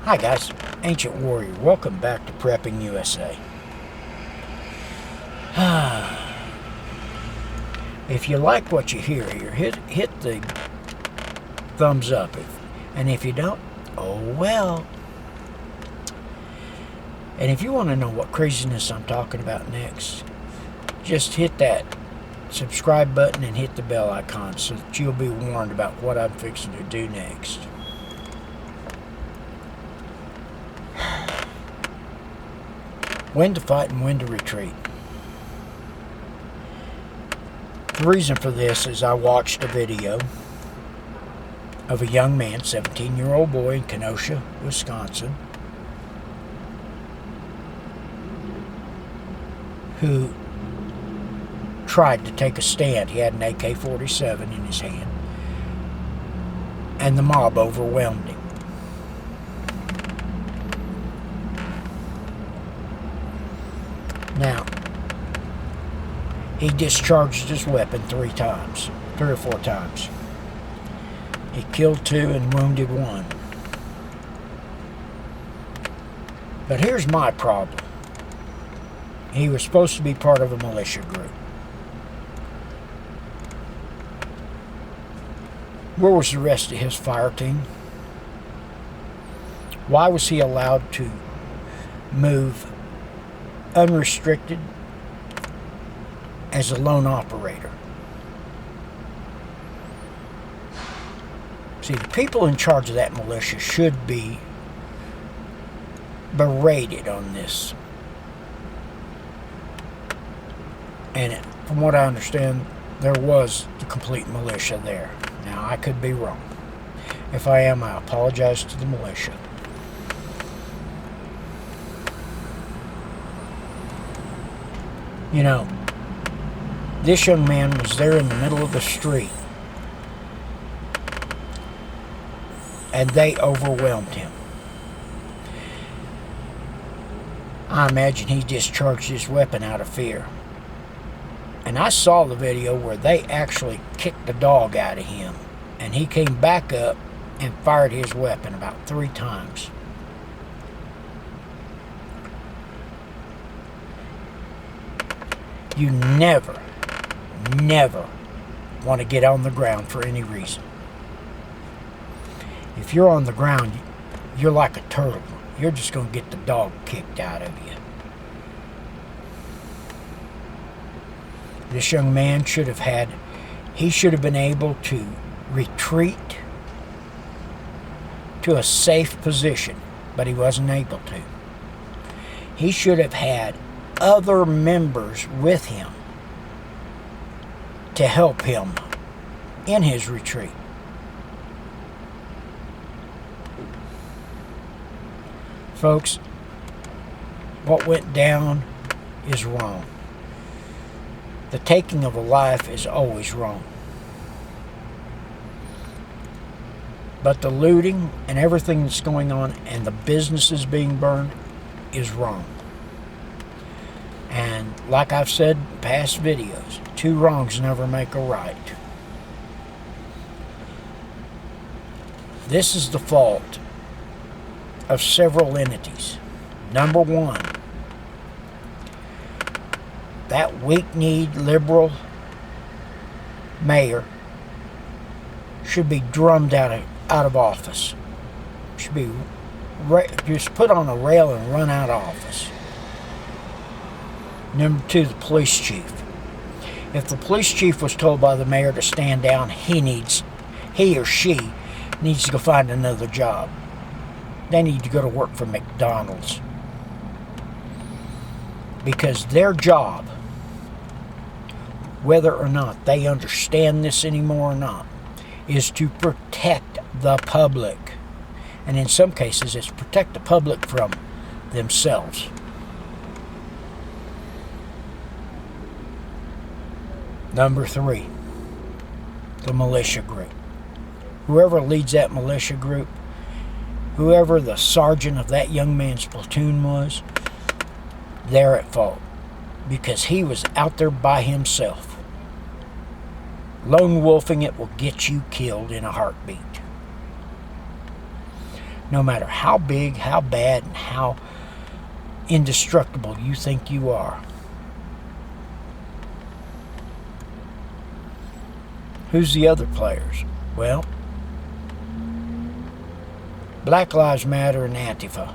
Hi guys, Ancient Warrior. Welcome back to Prepping USA. If you like what you hear here, hit the thumbs up. And if you don't, oh well. And if you want to know what craziness I'm talking about next, just hit that subscribe button and hit the bell icon so that you'll be warned about what I'm fixing to do next. When to fight and when to retreat. The reason for this is I watched a video of a young man, 17-year-old boy in Kenosha, Wisconsin, who tried to take a stand. He had an AK-47 in his hand, and the mob overwhelmed him. Now, he discharged his weapon 3 or 4 times. He killed 2 and wounded 1. But here's my problem. He was supposed to be part of a militia group. Where was the rest of his fire team? Why was he allowed to move unrestricted as a lone operator? See, the people in charge of that militia should be berated on this. And from what I understand, there was the complete militia there. Now, I could be wrong. If I am, I apologize to the militia. You know, this young man was there in the middle of the street, and they overwhelmed him. I imagine he discharged his weapon out of fear. And I saw the video where they actually kicked the dog out of him, and he came back up and fired his weapon about 3 times. You never want to get on the ground for any reason. If you're on the ground, you're like a turtle. You're just going to get the dog kicked out of you. This young man should have been able to retreat to a safe position, but he wasn't able to. He should have had other members with him to help him in his retreat. Folks, what went down is wrong. The taking of a life is always wrong. But the looting and everything that's going on and the businesses being burned is wrong. And like I've said in past videos, 2 wrongs never make a right. This is the fault of several entities. Number 1, that weak-kneed liberal mayor should be drummed out of office. Should be just put on a rail and run out of office. Number 2, the police chief. If the police chief was told by the mayor to stand down, he or she needs to go find another job. They need to go to work for McDonald's. Because their job, whether or not they understand this anymore or not, is to protect the public. And in some cases, it's protect the public from themselves. Number 3, the militia group. Whoever leads that militia group, whoever the sergeant of that young man's platoon was, they're at fault. Because he was out there by himself. Lone wolfing it will get you killed in a heartbeat. No matter how big, how bad, and how indestructible you think you are. Who's the other players? Well, Black Lives Matter and Antifa.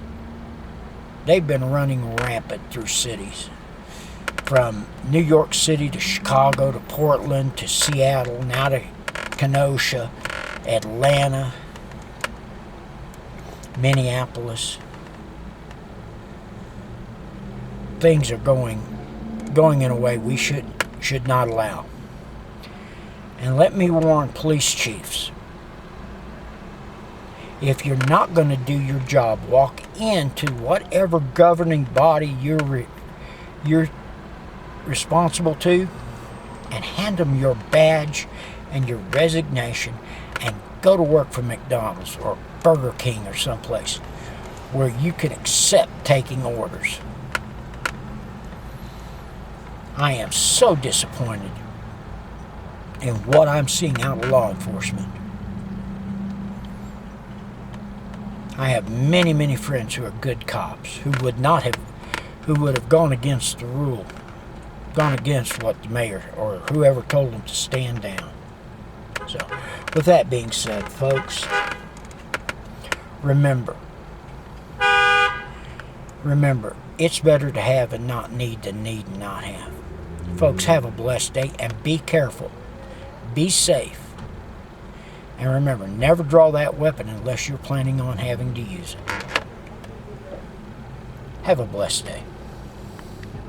They've been running rampant through cities. From New York City to Chicago to Portland to Seattle, now to Kenosha, Atlanta, Minneapolis. Things are going in a way we should not allow. And let me warn police chiefs. If you're not going to do your job, walk into whatever governing body you're responsible to and hand them your badge and your resignation and go to work for McDonald's or Burger King or someplace where you can accept taking orders. I am so disappointed in what I'm seeing out of law enforcement. I have many, many friends who are good cops who would have gone against the rule, gone against what the mayor or whoever told them to stand down. So, with that being said, folks, remember, it's better to have and not need than need and not have. Folks, have a blessed day and be careful. Be safe. And remember, never draw that weapon unless you're planning on having to use it. Have a blessed day.